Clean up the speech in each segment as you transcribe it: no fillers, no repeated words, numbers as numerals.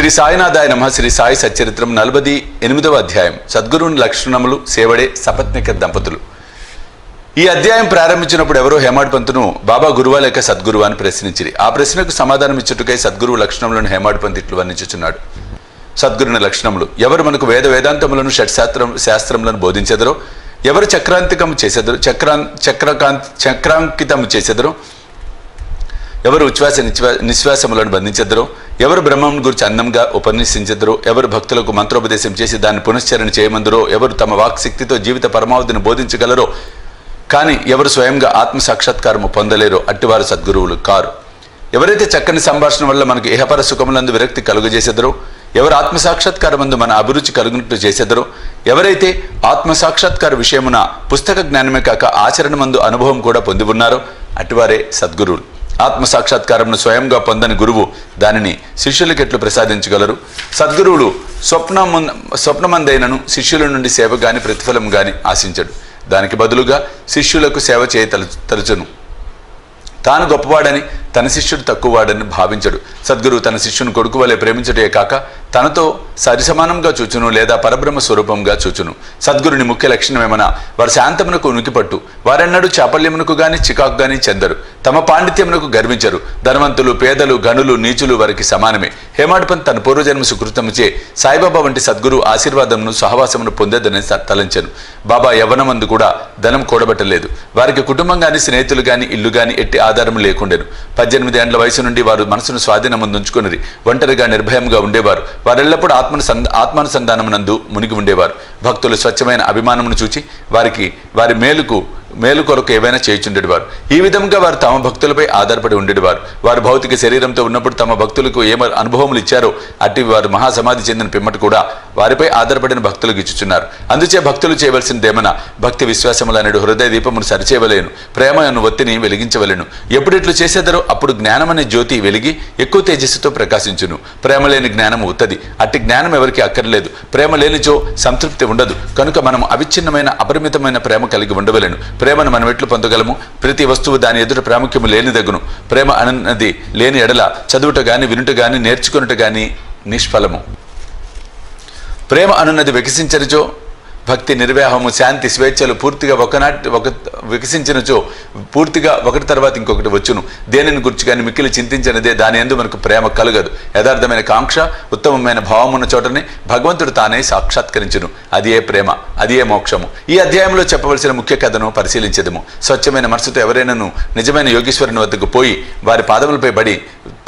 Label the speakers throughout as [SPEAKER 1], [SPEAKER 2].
[SPEAKER 1] శ్రీ సాయినాథాయ నమః. శ్రీ సాయి సచ్చరిత్రం 48వ అధ్యాయం. సద్గురుని లక్షణములు సేవడే సపత్నిక దంపతులు. ఈ అధ్యాయం ప్రారంభించినప్పుడు ఎవరో హేమాడ్ పంతును బాబా గురువా లేక సద్గురువా అని ప్రశ్నించిరి. ఆ ప్రశ్నకు సమాధానం ఇచ్చుటకై సద్గురువు లక్షణములను హేమాడ్ పంత్ ఇట్లు వర్ణించుచున్నాడు. సద్గురుని లక్షణములు: ఎవరు మనకు వేదాంతములను శాస్త్రములను బోధించెదరో, ఎవరు చక్రాంకితం చేసెదరో, ఎవరు ఉచ్ఛ్వాస నిశ్వాసములను బంధించెదరో, ఎవరు బ్రహ్మం గురించి అందంగా ఉపన్యసించెదరో, ఎవరు భక్తులకు మంత్రోపదేశం చేసి దాన్ని పునశ్చరణ చేయమందరో, ఎవరు తమ వాక్శక్తితో జీవిత పరమావధిని బోధించగలరో, కానీ ఎవరు స్వయంగా ఆత్మ సాక్షాత్కారము పొందలేరో అట్టివారు సద్గురువులు కారు. ఎవరైతే చక్కని సంభాషణ వల్ల మనకు ఇహపర సుఖములందు విరక్తి కలుగజేసెదరో, ఎవరు ఆత్మసాక్షాత్కారమందు మన అభిరుచి కలుగునట్లు చేసెదరో, ఎవరైతే ఆత్మసాక్షాత్కార విషయమున పుస్తక జ్ఞానమే కాక ఆచరణ మందు అనుభవం కూడా పొంది ఉన్నారో అట్టివారే సద్గురువులు. ఆత్మసాక్షాత్కారమును స్వయంగా పొందని గురువు దానిని శిష్యులకు ఎట్లు ప్రసాదించగలరు? సద్గురువులు స్వప్నమందైనను శిష్యుల నుండి సేవ గాని ప్రతిఫలం గాని ఆశించడు. దానికి బదులుగా శిష్యులకు సేవ చేయ తలచును. తాను గొప్పవాడని తన శిష్యుడు తక్కువవాడని భావించడు. సద్గురువు తన శిష్యుని కొడుకు వలె ప్రేమించటే కాక తనతో సరిసమానంగా చూచును లేదా పరబ్రహ్మ స్వరూపంగా చూచును. సద్గురుని ముఖ్య లక్షణమేమన్నా వారు శాంతమునకు ఉనికిపట్టు. వారెన్నడూ చాపల్యమునకు గాని చికాకు గాని చెందరు. తమ పాండిత్యమునకు గర్వించరు. ధనవంతులు, పేదలు, గనులు, నీచులు వారికి సమానమే. హేమాడ్ పంత్ తన పూర్వజన్మ సుకృతముచే సాయిబాబా వంటి సద్గురు ఆశీర్వాదమును సహవాసమును పొందేదని తలంచెను. బాబా యవ్వనమందు కూడా ధనం కూడబట్టలేదు. వారికి కుటుంబం గాని స్నేహితులు గాని ఇల్లు గాని ఎట్టి ఆధారము లేకుండెను. 18 ఏళ్ల వయసు నుండి వారు మనసును స్వాధీనముందుంచుకుని ఒంటరిగా నిర్భయంగా ఉండేవారు. వారెల్లప్పుడూ ఆత్మానుసంధానమునందు మునిగి ఉండేవారు. భక్తులు స్వచ్ఛమైన అభిమానమును చూచి వారి మేలు కొరకు ఏవైనా చేయుచుండేవారు. ఈ విధంగా వారు తమ భక్తులపై ఆధారపడి ఉండేవారు. వారు భౌతిక శరీరంతో ఉన్నప్పుడు తమ భక్తులకు ఏ అనుభవములు ఇచ్చారో అట్టి వారు మహాసమాధి చెందిన పిమ్మట కూడా వారిపై ఆధారపడిన భక్తులకు ఇచ్చుచున్నారు. అందుచే భక్తులు చేయవలసిందేమన్నా భక్తి విశ్వాసములనేడు హృదయ దీపమును సరిచేయవలేను. ప్రేమను ఒత్తిని వెలిగించవలెను. ఎప్పుడిట్లు చేసేదరో అప్పుడు జ్ఞానమనే జ్యోతి వెలిగి ఎక్కువ తేజస్సుతో ప్రకాశించును. ప్రేమ లేని జ్ఞానము ఉత్తది. అట్టి జ్ఞానం ఎవరికి అక్కర్లేదు. ప్రేమ లేనిచో సంతృప్తి ఉండదు. కనుక మనం అవిచ్ఛిన్నమైన అపరిమితమైన ప్రేమ కలిగి ఉండవలెను. ప్రేమను మనం ఎట్లు పొందగలము? ప్రతి వస్తువు దాని ఎదుట ప్రాముఖ్యము లేనిదగును. ప్రేమ అన్నది లేని ఎడల చదువుట గాని వినుట గాని నేర్చుకునుట గాని నిష్ఫలము. ప్రేమ అనున్నది వికసించనిచో భక్తి, నిర్వాహము, శాంతి, స్వేచ్ఛలు పూర్తిగా వికసించినచో పూర్తిగా ఒకటి తర్వాత ఇంకొకటి వచ్చును. దేనిని గురించి కానీ మిక్కిలి చింతించినదే దాని యందు మనకు ప్రేమ కలగదు. యథార్థమైన కాంక్ష, ఉత్తమమైన భావమున్న చోటనే భగవంతుడు తానే సాక్షాత్కరించును. అది ఏ ప్రేమ, అది ఏ మోక్షము. ఈ అధ్యాయంలో చెప్పవలసిన ముఖ్య కథను పరిశీలించదము. స్వచ్ఛమైన మనసుతో ఎవరైనాను నిజమైన యోగేశ్వరుని వద్దకు పోయి వారి పాదములపై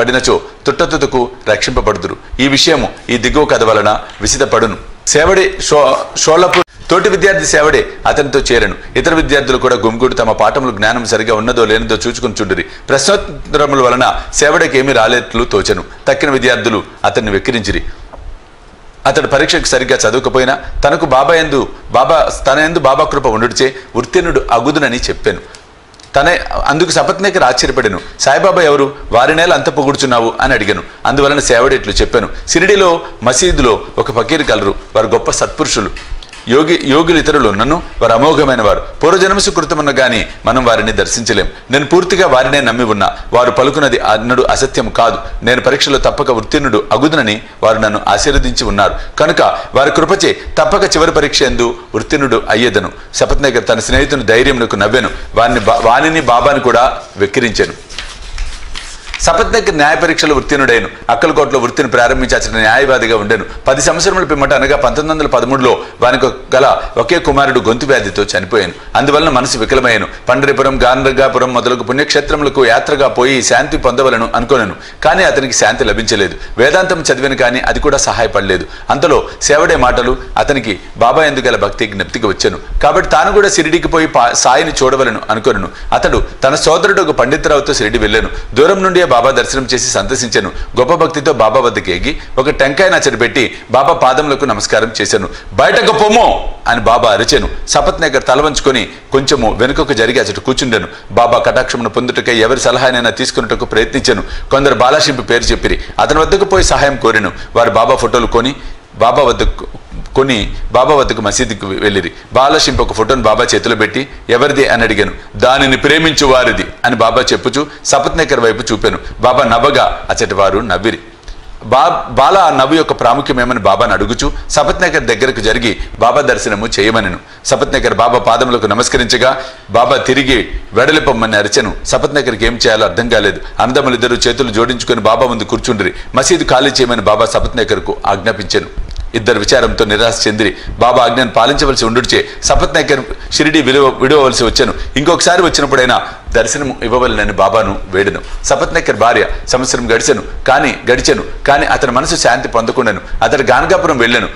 [SPEAKER 1] పడినచో తుట్టతుతకు రక్షింపబడుదురు. ఈ విషయము ఈ దిగువ కథ వలన విసిదపడును. సేవడే షోలపు తోటి విద్యార్థి సేవడే అతనితో చేరను. ఇతర విద్యార్థులు కూడా గుమిగూడి తమ పాఠములు జ్ఞానం సరిగా ఉన్నదో లేనిదో చూచుకుని చుండిరి. ప్రశ్నోత్తరముల వలన సేవడికి ఏమీ రాలేట్లు తోచెను. తక్కిన విద్యార్థులు అతన్ని వెక్కిరించిరి. అతడు పరీక్షకు సరిగ్గా చదవకపోయినా తన యందు బాబా కృప ఉండుడిచే ఉత్తీర్ణుడు అగుదునని చెప్పాను. అందుకు సపత్నేకర్ ఆశ్చర్యపడెను. సాయిబాబా ఎవరు? వారినేల అంత పొగుడుచున్నావు అని అడిగాను. అందువలన సేవడి ఇట్లు చెప్పాను. షిరిడిలో మసీదులో ఒక ఫకీరు కలరు. వారు గొప్ప సత్పురుషులు, యోగులు ఇతరులు నన్ను వారు అమోఘమైన వారు. పూర్వజన్మ సుకృతమున్న గాని మనం వారిని దర్శించలేం. నేను పూర్తిగా వారినే నమ్మి ఉన్నా. వారు పలుకున్నది అన్నడు అసత్యం కాదు. నేను పరీక్షలో తప్పక ఉత్తీర్ణుడు అగుదునని వారు నన్ను ఆశీర్వదించి ఉన్నారు. కనుక వారి కృపచే తప్పక చివరి పరీక్ష యందు ఉత్తీర్ణుడు అయ్యేదను. సపత్నేకర్ తన స్నేహితుని ధైర్యమునకు నవ్వెను. వానిని బాబాని కూడా వెక్కిరించాను. సపత్నేకర్ న్యాయ పరీక్షలో ఉత్తీర్ణుడైన అక్కలకోటలో వృత్తిని ప్రారంభించి అతని న్యాయవాదిగా ఉండెను. 10 సంవత్సరముల పిమ్మట అనగా 1913లో వానికి గల ఒకే కుమారుడు గొంతు వ్యాధితో చనిపోయాను. అందువలన మనసు వికలమయ్యాను. పండరిపురం, గాంధర్గాపురం మొదలగు పుణ్యక్షేత్రములకు యాత్రగా పోయి శాంతి పొందవలను అనుకోనను. కానీ అతనికి శాంతి లభించలేదు. వేదాంతం చదివాను కానీ అది కూడా సహాయపడలేదు. అంతలో సేవడే మాటలు అతనికి బాబా యందు గల భక్తి జ్ఞప్తికి వచ్చాను. కాబట్టి తాను కూడా షిరిడికి పోయి సాయిని చూడవలను అనుకోనను. అతడు తన సోదరుడు ఒక పండితరావుతో షిరిడి వెళ్ళాను. దూరం నుండి బాబా దర్శనం చేసి సంతసించాను. గొప్ప భక్తితో బాబా వద్దకు ఎగి ఒక టెంకాయ నచ్చడి పెట్టి బాబా పాదములకు నమస్కారం చేశాను. బయటకు పొమ్మో అని బాబా అరిచాను. సపత్నేకర్ తల వంచుకొని కొంచెము వెనుకకు జరిగి అచట కూర్చుండెను. బాబా కటాక్షమును పొందుటకై ఎవరి సలహానైనా తీసుకున్నట్టుకు ప్రయత్నించాను. కొందరు బాలాశింపి పేరు చెప్పిరి. అతని వద్దకు పోయి సహాయం కోరాను. వారు బాబా ఫోటోలు కొని బాబా వద్దకు మసీదుకు వెళ్ళిరి. బాలశింప ఒక ఫోటోను బాబా చేతిలో పెట్టి ఎవరిది అని అడిగాను. దానిని ప్రేమించు వారిది అని బాబా చెప్పుచు సపత్నేకర్ వైపు చూపాను. బాబా నవ్వగా అచటి వారు నవ్విరి. బాల నవ్వు యొక్క ప్రాముఖ్యం ఏమని బాబాను అడుగుచూ సపత్నగర్ దగ్గరకు జరిగి బాబా దర్శనము చేయమనెను. సపత్నగర్ బాబా పాదములకు నమస్కరించగా బాబా తిరిగి వెడలిపొమ్మని అరిచెను. సపత్నగర్కి ఏం చేయాలో అర్థం కాలేదు. అన్నదమ్ములిద్దరూ చేతులు జోడించుకొని బాబా ముందు కూర్చుండ్రి. మసీదు ఖాళీ చేయమని బాబా సపత్నగర్కు ఆజ్ఞాపించెను. ఇద్దరు విచారంతో నిరాశ చెందిరి. బాబా ఆజ్ఞను పాలించవలసి ఉండుచే సపత్నగర్ షిరిడి విడవవలసి వచ్చాను. ఇంకొకసారి వచ్చినప్పుడైనా దర్శనం ఇవ్వవలనని బాబాను వేడెను. సపత్నగర్ భార్య సంవత్సరం గడిచెను కానీ అతని మనసు శాంతి పొందకుండాను. అతడు గానగాపురం వెళ్ళాను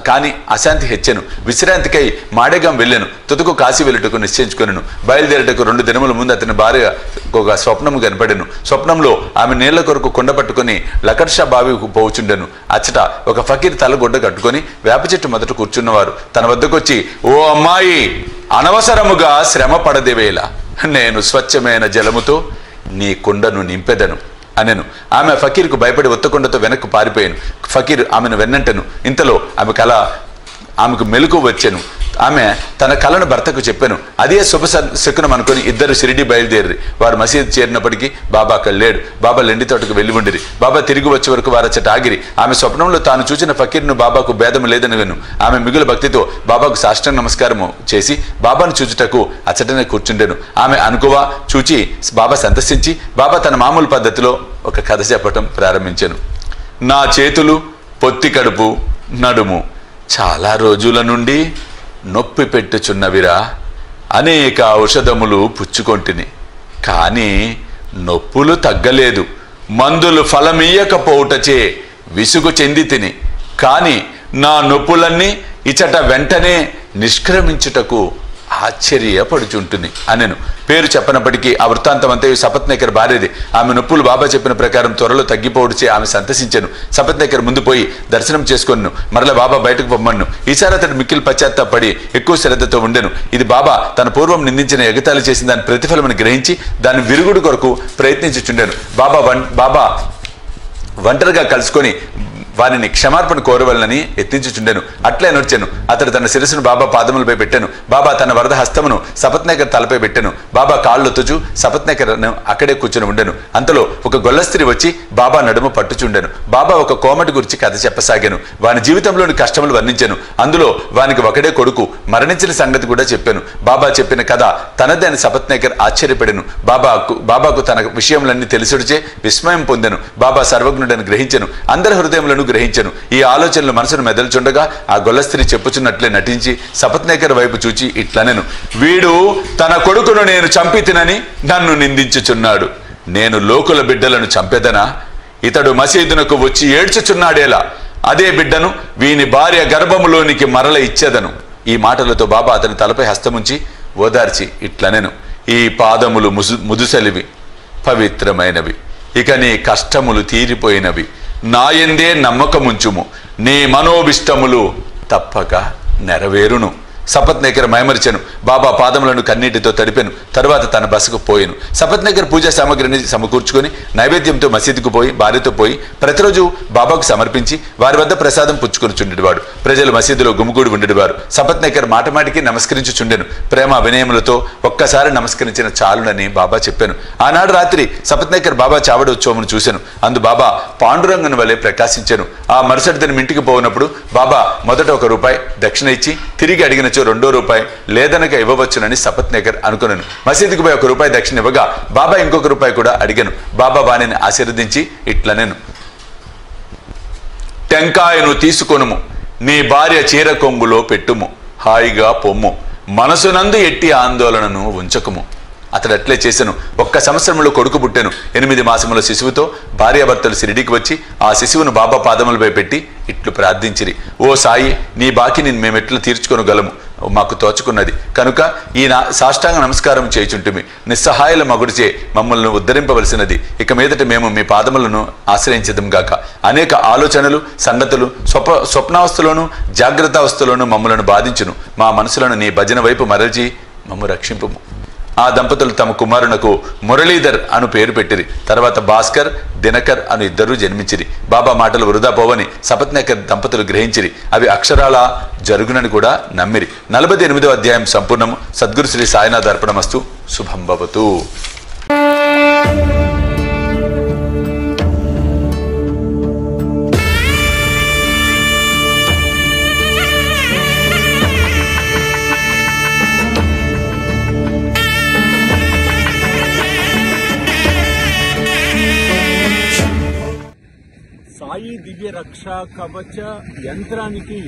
[SPEAKER 1] కానీ అశాంతి హెచ్చెను. విశ్రాంతికై మాడేగాం వెళ్ళాను. తుదకు కాశీ వెళ్ళుటకు నిశ్చయించుకొనెను. బయలుదేరటకు 2 దినముల ముందు అతని భార్య ఒక స్వప్నము కనపడెను. స్వప్నంలో ఆమె నీళ్ల కొరకు కుండ పట్టుకుని లకర్షా బావికు పోవుచుండెను. అచ్చట ఒక ఫకీర్ తలగొడ్డ కట్టుకొని వేప చెట్టు మొదట కూర్చున్నవారు తన వద్దకు వచ్చి, ఓ అమ్మాయి, అనవసరముగా శ్రమ పడదేవేలా నేను స్వచ్ఛమైన జలముతో నీ కుండను నింపెదను అనెను. ఆమె ఫకీర్కు భయపడి ఒత్తకుండతో వెనక్కు పారిపోయాను. ఫకీర్ ఆమెను వెన్నంటెను. ఇంతలో ఆమెకు మెలకు వచ్చెను. ఆమె తన కలను భర్తకు చెప్పాను. అదే శుభ శకునం అనుకుని ఇద్దరు షిరిడి బయలుదేరి వారు మసీదు చేరినప్పటికీ బాబా అక్కడ లేడు. బాబా లెండి తోటకు వెళ్ళి ఉండిరి. బాబా తిరిగి వచ్చే వరకు వారు అచ్చట ఆగిరి. ఆమె స్వప్నంలో తాను చూసిన ఫకీర్ను బాబాకు భేదం లేదనగను. ఆమె మిగులు భక్తితో బాబాకు సాష్టాంగ నమస్కారము చేసి బాబాను చూచుటకు అచ్చటనే కూర్చుండెను. ఆమె అనుకువా చూచి బాబా సందర్శించి బాబా తన మామూలు పద్ధతిలో ఒక కథ చెప్పటం ప్రారంభించెను. నా చేతులు, పొత్తి కడుపు, నడుము చాలా రోజుల నుండి నొప్పి పెట్టుచున్నవిరా. అనేక ఔషధములు పుచ్చుకొంటిని కానీ నొప్పులు తగ్గలేదు. మందులు ఫలమీయకపోవుటచే విసుగు చెంది తిని కానీ నా నొప్పులన్నీ ఇచట వెంటనే నిష్క్రమించుటకు ఆశ్చర్యపడుచుంటుంది అనెను. పేరు చెప్పనప్పటికీ ఆ వృత్తాంతం అంతా సపత్నగర్ భార్యది. ఆమె నొప్పులు బాబా చెప్పిన ప్రకారం త్వరలో తగ్గిపోవడిచే ఆమె సంతసించెను. సపత్నగర్ ముందు పోయి దర్శనం చేసుకొను. మరల బాబా బయటకు పొమ్మను. ఈసారి అతడు మిక్కిలి పశ్చాత్తాపడి ఎక్కువ శ్రద్ధతో ఉండెను. ఇది బాబా తన పూర్వం నిందించిన ఎగతాళి చేసిన దాని ప్రతిఫలమని గ్రహించి దాని విరుగుడు కొరకు ప్రయత్నించుచుండెను. బాబా ఒంటరిగా కలుసుకొని వారిని క్షమార్పణ కోరవలనని యత్నించుచుండెను. అట్లే నొచ్చెను. అతడు తన శిరస్సును బాబా పాదములపై పెట్టెను. బాబా తన వరద హస్తమును సపత్నగర్ తలపై పెట్టెను. బాబా కాళ్ళొత్తుచు సపత్నగర్ను అక్కడే కూర్చుని ఉండెను. అంతలో ఒక గొల్లస్త్రీ వచ్చి బాబా నడుము పట్టుచుండెను. బాబా ఒక కోమటి గురించి కథ చెప్పసాగాను. వాని జీవితంలోని కష్టములు వర్ణించెను. అందులో వానికి ఒకడే కొడుకు మరణించిన సంగతి కూడా చెప్పాను. బాబా చెప్పిన కథ తనదే అని సపత్నగర్ ఆశ్చర్యపడెను. బాబాకు తన విషయములన్నీ తెలిసుడిచే విస్మయం పొందెను. బాబా సర్వజ్ఞుడని గ్రహించెను. అందరి హృదయములను గ్రహించెను. ఈ ఆలోచనలు మనసును మెదలుచుండగా ఆ గొల్లస్త్రీ చెప్పుచున్నట్లే నటించి సపత్నగర్ వైపు చూచి ఇట్లనెను, వీడు తన కొడుకును నేను చంపి తినని నన్ను నిందించుచున్నాడు. నేను లోకుల బిడ్డలను చంపెదనా? ఇతడు మసీదునకు వచ్చి ఏడ్చుచున్నాడేలా? అదే బిడ్డను వీని భార్య గర్భములోనికి మరల ఇచ్చేదను. ఈ మాటలతో బాబా అతని తలపై హస్తముంచి ఓదార్చి ఇట్లనెను, ఈ పాదములు ముదుసలివి, పవిత్రమైనవి. ఇక నీ కష్టములు తీరిపోయినవి. నాయందే నమ్మకముంచుము. నీ మనోభిష్టములు తప్పక నెరవేరును. సపత్నగర్ మైమరిచెను. బాబా పాదములను కన్నీటితో తడిపెను. తరువాత తన బసకు పోయెను. సపత్నగర్ పూజా సామగ్రిని సమకూర్చుకొని నైవేద్యంతో మసీదుకు పోయి భార్యతో పోయి ప్రతిరోజు బాబాకు సమర్పించి వారి వద్ద ప్రసాదం పుచ్చుకొని చుండేవాడు. ప్రజలు మసీదులో గుమిగూడి ఉండేవారు. సపత్నగర్ మాటమాటికి నమస్కరించుచుండెను. ప్రేమ వినయములతో ఒక్కసారి నమస్కరించిన చాలునని బాబా చెప్పాను. ఆనాడు రాత్రి సపత్నగర్ బాబా చావడి ఉత్సవమును చూశాను. అందు బాబా పాండురంగను వలె ప్రకాశించాను. ఆ మరుసటి దిన ఇంటికి పోయినప్పుడు బాబా మొదట ₹1 దక్షిణ ఇచ్చి తిరిగి అడిగిన ₹2 లేదనక ఇవ్వవచ్చునని సపత్నగర్ అనుకున్నాను. మసీదుకు పోయి ₹1 దక్షిణ ఇవ్వగా బాబా ఇంకొక ₹1 కూడా అడిగాను. బాబా వాణిని ఆశీర్వదించి ఇట్లనెను, టెంకాయను తీసుకొనుము, నీ భార్య చీర కొంగులో పెట్టుము, హాయిగా పొమ్ము, మనసునందు ఎట్టి ఆందోళనను ఉంచకుము. అతడు అట్లే చేశాను. 1 సంవత్సరంలో కొడుకు పుట్టెను. 8 మాసముల శిశువుతో భార్యాభర్తలు షిరిడీకి వచ్చి ఆ శిశువును బాబా పాదములపై పెట్టి ఇట్లు ప్రార్థించిరి, ఓ సాయి, నీ బాకీని మేమెట్లు తీర్చుకొనగలము, మాకు తోచుకున్నది కనుక ఈ సాష్టాంగ నమస్కారం చేయుచుంటుమి. నిస్సహాయుల మగుడిచే మమ్మల్ని ఉద్ధరింపవలసినది. ఇక మీదట మేము మీ పాదములను ఆశ్రయించదం గాక. అనేక ఆలోచనలు సంగతులు స్వప్నావస్థలోను జాగ్రత్తావస్థలోను మమ్మలను బాధించును. మా మనసులను నీ భజన వైపు మరల్చి మమ్ము రక్షింపుము. ఆ దంపతులు తమ కుమారునకు మురళీధర్ అను పేరు పెట్టిరి. తర్వాత భాస్కర్, దినకర్ అను ఇద్దరు జన్మించిరి. బాబా మాటలు వృధా పోవని సపత్నగర్ దంపతులు గ్రహించిరి. అవి అక్షరాల జరుగునని కూడా నమ్మిరి. 48వ అధ్యాయం సంపూర్ణము. సద్గురు శ్రీ సాయినాథ్ అర్పణమస్తు. శుభం భవతు.
[SPEAKER 2] దివ్య రక్షా కవచ యంత్రానికి